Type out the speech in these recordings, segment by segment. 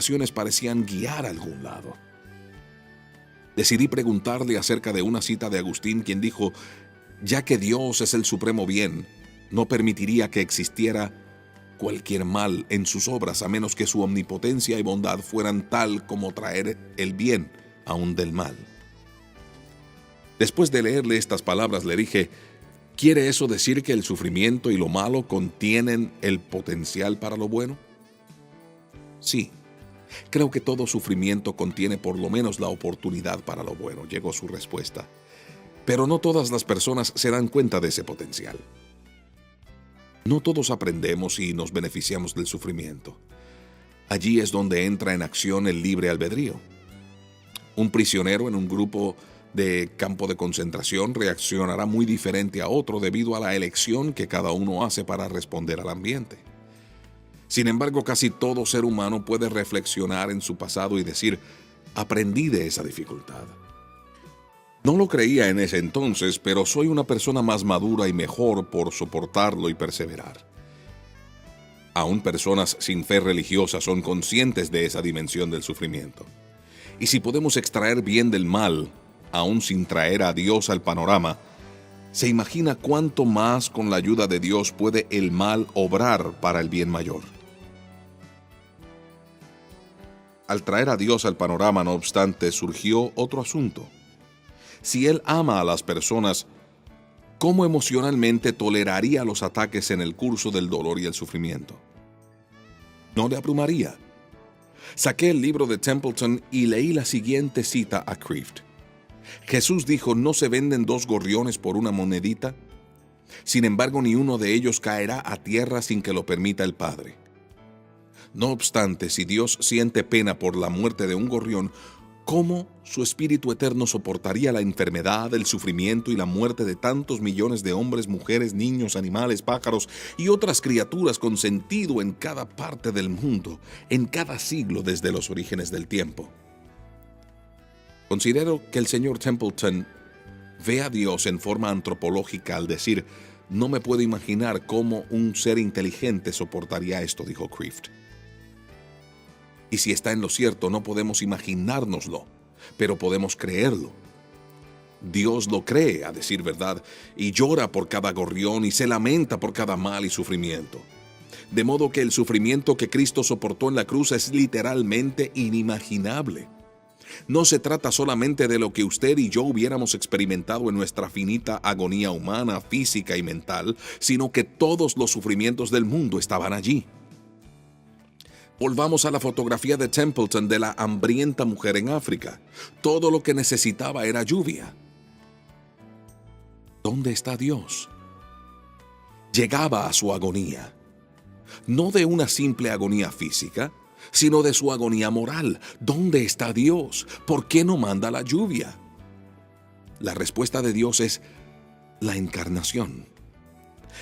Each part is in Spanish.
explicaciones parecían guiar a algún lado. Decidí preguntarle acerca de una cita de Agustín, quien dijo: ya que Dios es el supremo bien, no permitiría que existiera cualquier mal en sus obras, a menos que su omnipotencia y bondad fueran tal como traer el bien aún del mal. Después de leerle estas palabras, le dije: ¿quiere eso decir que el sufrimiento y lo malo contienen el potencial para lo bueno? Sí, creo que todo sufrimiento contiene por lo menos la oportunidad para lo bueno, llegó su respuesta. Pero no todas las personas se dan cuenta de ese potencial. No todos aprendemos y nos beneficiamos del sufrimiento. Allí es donde entra en acción el libre albedrío. Un prisionero en un grupo de campo de concentración reaccionará muy diferente a otro debido a la elección que cada uno hace para responder al ambiente. Sin embargo, casi todo ser humano puede reflexionar en su pasado y decir: aprendí de esa dificultad. No lo creía en ese entonces, pero soy una persona más madura y mejor por soportarlo y perseverar. Aún personas sin fe religiosa son conscientes de esa dimensión del sufrimiento. Y si podemos extraer bien del mal, aún sin traer a Dios al panorama, ¿se imagina cuánto más con la ayuda de Dios puede el mal obrar para el bien mayor? Al traer a Dios al panorama, no obstante, surgió otro asunto. Si Él ama a las personas, ¿cómo emocionalmente toleraría los ataques en el curso del dolor y el sufrimiento? ¿No le abrumaría? Saqué el libro de Templeton y leí la siguiente cita a Kreeft. Jesús dijo: ¿no se venden 2 gorriones por una monedita? Sin embargo, ni uno de ellos caerá a tierra sin que lo permita el Padre. No obstante, si Dios siente pena por la muerte de un gorrión, ¿cómo su Espíritu Eterno soportaría la enfermedad, el sufrimiento y la muerte de tantos millones de hombres, mujeres, niños, animales, pájaros y otras criaturas con sentido en cada parte del mundo, en cada siglo desde los orígenes del tiempo? Considero que el señor Templeton ve a Dios en forma antropológica al decir: no me puedo imaginar cómo un ser inteligente soportaría esto, dijo Kreeft. Y si está en lo cierto, no podemos imaginárnoslo, pero podemos creerlo. Dios lo cree, a decir verdad, y llora por cada gorrión y se lamenta por cada mal y sufrimiento. De modo que el sufrimiento que Cristo soportó en la cruz es literalmente inimaginable. No se trata solamente de lo que usted y yo hubiéramos experimentado en nuestra finita agonía humana, física y mental, sino que todos los sufrimientos del mundo estaban allí. Volvamos a la fotografía de Templeton de la hambrienta mujer en África. Todo lo que necesitaba era lluvia. ¿Dónde está Dios? Llegaba a su agonía, no de una simple agonía física, sino de su agonía moral. ¿Dónde está Dios? ¿Por qué no manda la lluvia? La respuesta de Dios es la encarnación.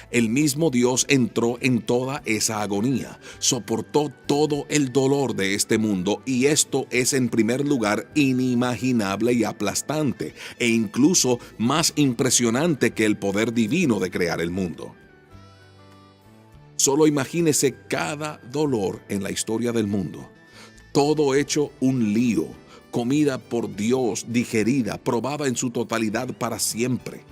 El mismo Dios entró en toda esa agonía, soportó todo el dolor de este mundo, y esto es en primer lugar inimaginable y aplastante, e incluso más impresionante que el poder divino de crear el mundo. Solo imagínese cada dolor en la historia del mundo, todo hecho un lío, comida por Dios, digerida, probada en su totalidad para siempre.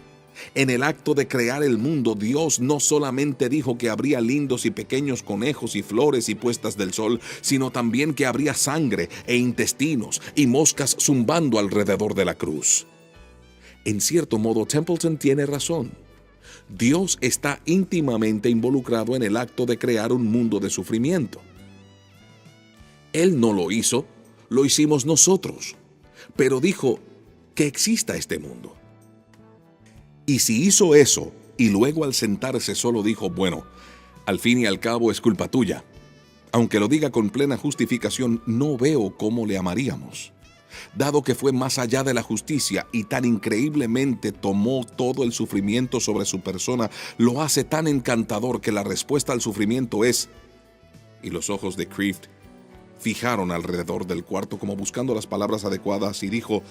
En el acto de crear el mundo, Dios no solamente dijo que habría lindos y pequeños conejos y flores y puestas del sol, sino también que habría sangre e intestinos y moscas zumbando alrededor de la cruz. En cierto modo, Templeton tiene razón. Dios está íntimamente involucrado en el acto de crear un mundo de sufrimiento. Él no lo hizo, lo hicimos nosotros, pero dijo que exista este mundo. Y si hizo eso, y luego al sentarse solo dijo: bueno, al fin y al cabo es culpa tuya, aunque lo diga con plena justificación, no veo cómo le amaríamos. Dado que fue más allá de la justicia y tan increíblemente tomó todo el sufrimiento sobre su persona, lo hace tan encantador que la respuesta al sufrimiento es... Y los ojos de Kreeft fijaron alrededor del cuarto como buscando las palabras adecuadas y dijo: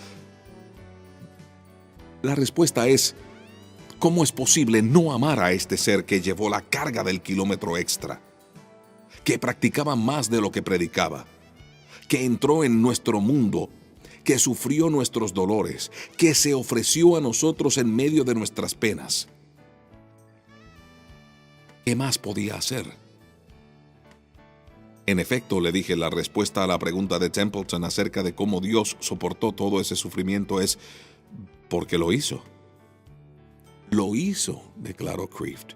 la respuesta es... ¿cómo es posible no amar a este ser que llevó la carga del kilómetro extra? Que practicaba más de lo que predicaba. que entró en nuestro mundo, que sufrió nuestros dolores, que se ofreció a nosotros en medio de nuestras penas. ¿Qué más podía hacer? En efecto, le dije, la respuesta a la pregunta de Templeton acerca de cómo Dios soportó todo ese sufrimiento es porque lo hizo. Lo hizo, declaró Kreeft.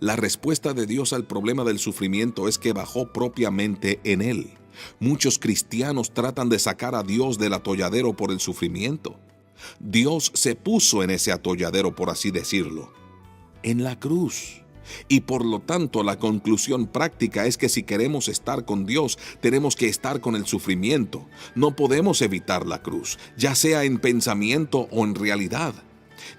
La respuesta de Dios al problema del sufrimiento es que bajó propiamente en él. Muchos cristianos tratan de sacar a Dios del atolladero por el sufrimiento. Dios se puso en ese atolladero, por así decirlo, en la cruz. Y por lo tanto, la conclusión práctica es que si queremos estar con Dios, tenemos que estar con el sufrimiento. No podemos evitar la cruz, ya sea en pensamiento o en realidad.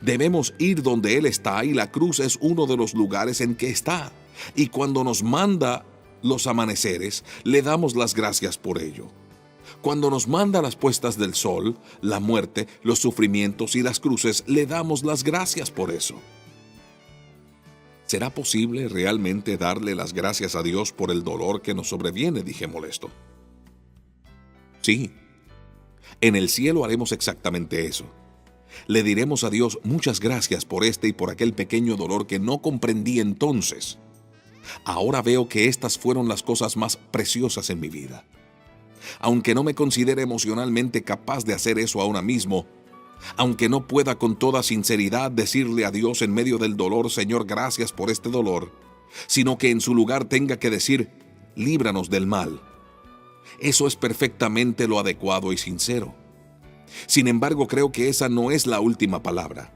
Debemos ir donde Él está, y la cruz es uno de los lugares en que está. Y cuando nos manda los amaneceres, le damos las gracias por ello. Cuando nos manda las puestas del sol, la muerte, los sufrimientos y las cruces, le damos las gracias por eso. ¿Será posible realmente darle las gracias a Dios por el dolor que nos sobreviene?, dije molesto. Sí, en el cielo haremos exactamente eso. Le diremos a Dios muchas gracias por este y por aquel pequeño dolor que no comprendí entonces. Ahora veo que estas fueron las cosas más preciosas en mi vida. Aunque no me considere emocionalmente capaz de hacer eso ahora mismo, aunque no pueda con toda sinceridad decirle a Dios en medio del dolor, Señor, gracias por este dolor, sino que en su lugar tenga que decir, líbranos del mal. Eso es perfectamente lo adecuado y sincero. Sin embargo, creo que esa no es la última palabra.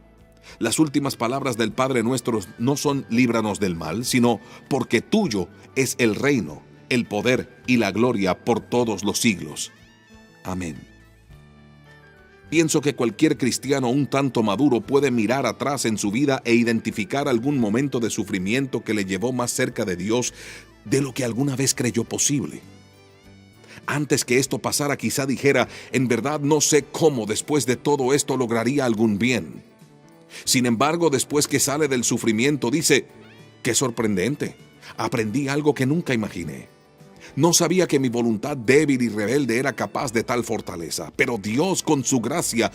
Las últimas palabras del Padre nuestro no son líbranos del mal, sino porque tuyo es el reino, el poder y la gloria por todos los siglos. Amén. Pienso que cualquier cristiano un tanto maduro puede mirar atrás en su vida e identificar algún momento de sufrimiento que le llevó más cerca de Dios de lo que alguna vez creyó posible. Antes que esto pasara, quizá dijera, en verdad no sé cómo después de todo esto lograría algún bien. Sin embargo, después que sale del sufrimiento, dice, qué sorprendente, aprendí algo que nunca imaginé. No sabía que mi voluntad débil y rebelde era capaz de tal fortaleza, pero Dios con su gracia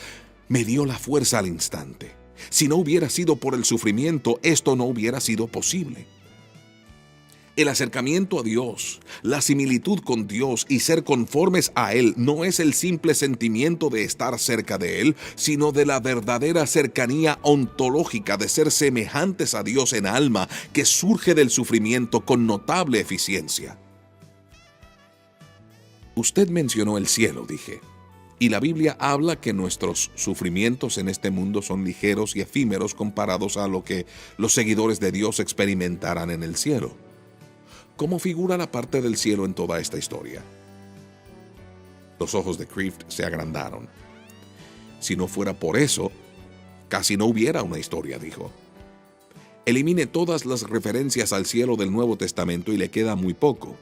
me dio la fuerza al instante. Si no hubiera sido por el sufrimiento, esto no hubiera sido posible. El acercamiento a Dios, la similitud con Dios y ser conformes a Él no es el simple sentimiento de estar cerca de Él, sino de la verdadera cercanía ontológica de ser semejantes a Dios en alma que surge del sufrimiento con notable eficiencia. Usted mencionó el cielo, dije, y la Biblia habla que nuestros sufrimientos en este mundo son ligeros y efímeros comparados a lo que los seguidores de Dios experimentarán en el cielo. ¿Cómo figura la parte del cielo en toda esta historia? Los ojos de Kreeft se agrandaron. Si no fuera por eso, casi no hubiera una historia, dijo. Elimine todas las referencias al cielo del Nuevo Testamento y le queda muy poco.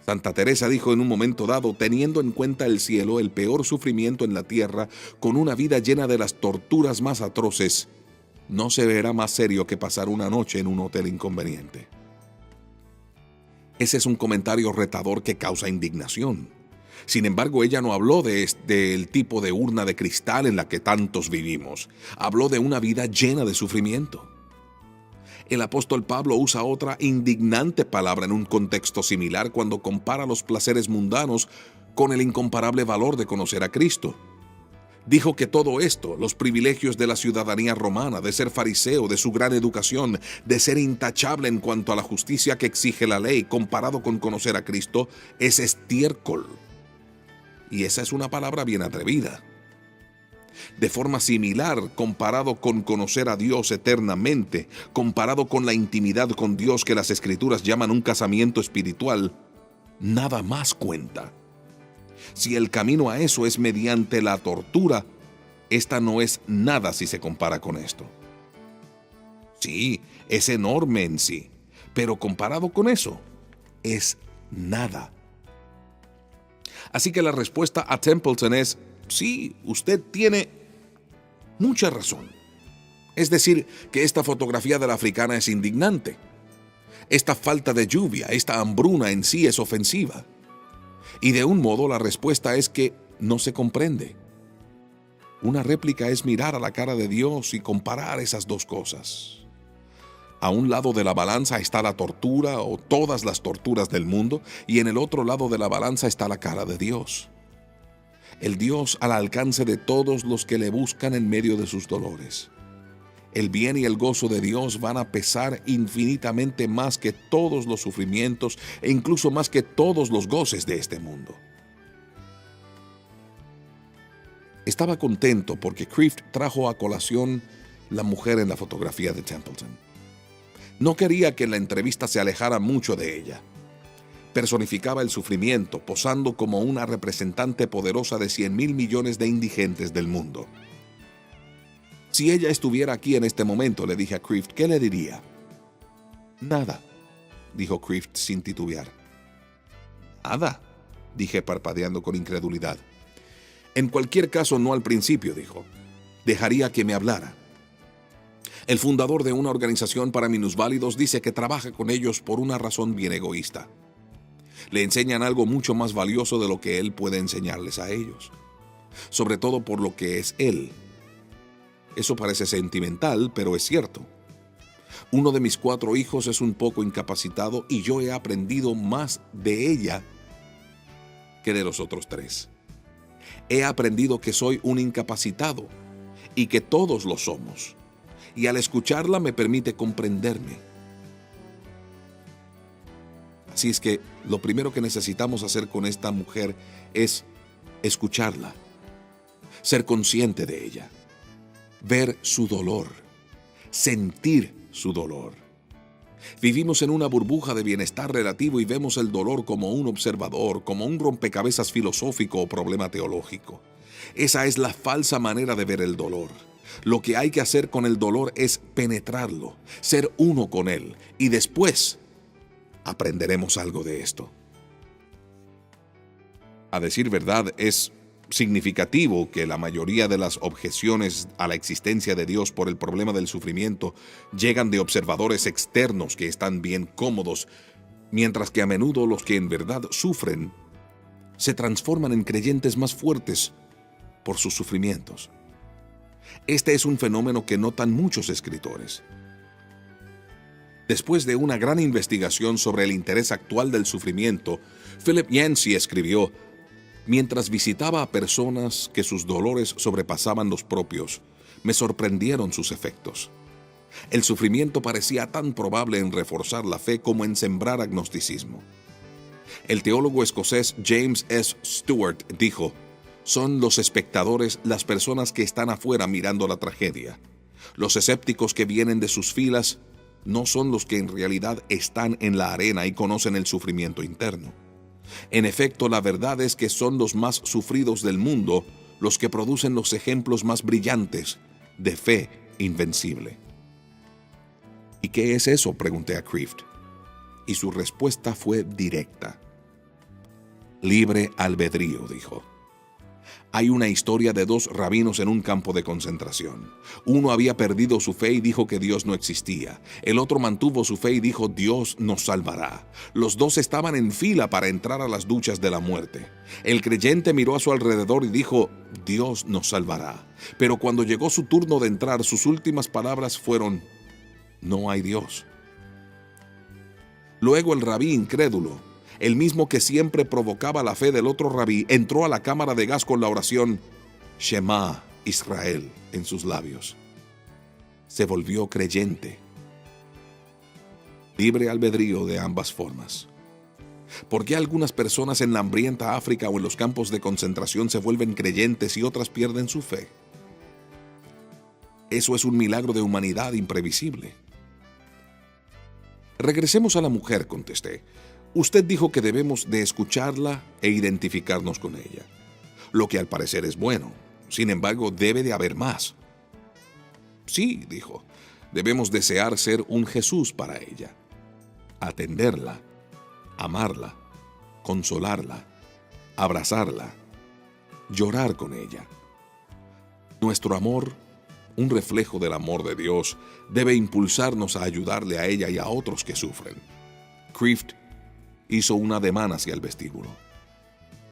Santa Teresa dijo en un momento dado, teniendo en cuenta el cielo, el peor sufrimiento en la tierra, con una vida llena de las torturas más atroces, no se verá más serio que pasar una noche en un hotel inconveniente. Ese es un comentario retador que causa indignación. Sin embargo, ella no habló del tipo de urna de cristal en la que tantos vivimos. Habló de una vida llena de sufrimiento. El apóstol Pablo usa otra indignante palabra en un contexto similar cuando compara los placeres mundanos con el incomparable valor de conocer a Cristo. Dijo que todo esto, los privilegios de la ciudadanía romana, de ser fariseo, de su gran educación, de ser intachable en cuanto a la justicia que exige la ley, comparado con conocer a Cristo, es estiércol. Y esa es una palabra bien atrevida. De forma similar, comparado con conocer a Dios eternamente, comparado con la intimidad con Dios que las Escrituras llaman un casamiento espiritual, nada más cuenta. Si el camino a eso es mediante la tortura, esta no es nada si se compara con esto. Sí, es enorme en sí, pero comparado con eso, es nada. Así que la respuesta a Templeton es, sí, usted tiene mucha razón. Es decir, que esta fotografía de la africana es indignante. Esta falta de lluvia, esta hambruna en sí es ofensiva. Y de un modo la respuesta es que no se comprende. Una réplica es mirar a la cara de Dios y comparar esas dos cosas. A un lado de la balanza está la tortura o todas las torturas del mundo, y en el otro lado de la balanza está la cara de Dios. El Dios al alcance de todos los que le buscan en medio de sus dolores. El bien y el gozo de Dios van a pesar infinitamente más que todos los sufrimientos e incluso más que todos los goces de este mundo. Estaba contento porque Kreeft trajo a colación la mujer en la fotografía de Templeton. No quería que en la entrevista se alejara mucho de ella. Personificaba el sufrimiento, posando como una representante poderosa de 100,000 millones de indigentes del mundo. Si ella estuviera aquí en este momento, le dije a Kreeft, ¿qué le diría? Nada, dijo Kreeft sin titubear. Nada, dije parpadeando con incredulidad. En cualquier caso, no al principio, dijo. Dejaría que me hablara. El fundador de una organización para minusválidos dice que trabaja con ellos por una razón bien egoísta. Le enseñan algo mucho más valioso de lo que él puede enseñarles a ellos. Sobre todo por lo que es él. Eso parece sentimental, pero es cierto. Uno de mis 4 hijos es un poco incapacitado y yo he aprendido más de ella que de los otros 3. He aprendido que soy un incapacitado y que todos lo somos. Y al escucharla me permite comprenderme. Así es que lo primero que necesitamos hacer con esta mujer es escucharla, ser consciente de ella, ver su dolor, sentir su dolor. Vivimos en una burbuja de bienestar relativo y vemos el dolor como un observador, como un rompecabezas filosófico o problema teológico. Esa es la falsa manera de ver el dolor. Lo que hay que hacer con el dolor es penetrarlo, ser uno con él, y después aprenderemos algo de esto. A decir verdad, es significativo que la mayoría de las objeciones a la existencia de Dios por el problema del sufrimiento llegan de observadores externos que están bien cómodos, mientras que a menudo los que en verdad sufren se transforman en creyentes más fuertes por sus sufrimientos. Este es un fenómeno que notan muchos escritores. Después de una gran investigación sobre el interés actual del sufrimiento, Philip Yancey escribió: mientras visitaba a personas que sus dolores sobrepasaban los propios, me sorprendieron sus efectos. El sufrimiento parecía tan probable en reforzar la fe como en sembrar agnosticismo. El teólogo escocés James S. Stewart dijo: son los espectadores las personas que están afuera mirando la tragedia. Los escépticos que vienen de sus filas no son los que en realidad están en la arena y conocen el sufrimiento interno. En efecto, la verdad es que son los más sufridos del mundo los que producen los ejemplos más brillantes de fe invencible. ¿Y qué es eso?, pregunté a Kreeft. Y su respuesta fue directa. Libre albedrío, dijo. Hay una historia de 2 rabinos en un campo de concentración. Uno había perdido su fe y dijo que Dios no existía. El otro mantuvo su fe y dijo: Dios nos salvará. Los 2 estaban en fila para entrar a las duchas de la muerte. El creyente miró a su alrededor y dijo: Dios nos salvará. Pero cuando llegó su turno de entrar, sus últimas palabras fueron: no hay Dios. Luego el rabí incrédulo, el mismo que siempre provocaba la fe del otro rabí, entró a la cámara de gas con la oración Shema Israel en sus labios. Se volvió creyente. Libre albedrío de ambas formas. ¿Por qué algunas personas en la hambrienta África o en los campos de concentración se vuelven creyentes y otras pierden su fe? Eso es un milagro de humanidad imprevisible. Regresemos a la mujer, contesté. Usted dijo que debemos de escucharla e identificarnos con ella, lo que al parecer es bueno. Sin embargo, debe de haber más. Sí, dijo, debemos desear ser un Jesús para ella, atenderla, amarla, consolarla, abrazarla, llorar con ella. Nuestro amor, un reflejo del amor de Dios, debe impulsarnos a ayudarle a ella y a otros que sufren. Kreeft hizo un ademán hacia el vestíbulo.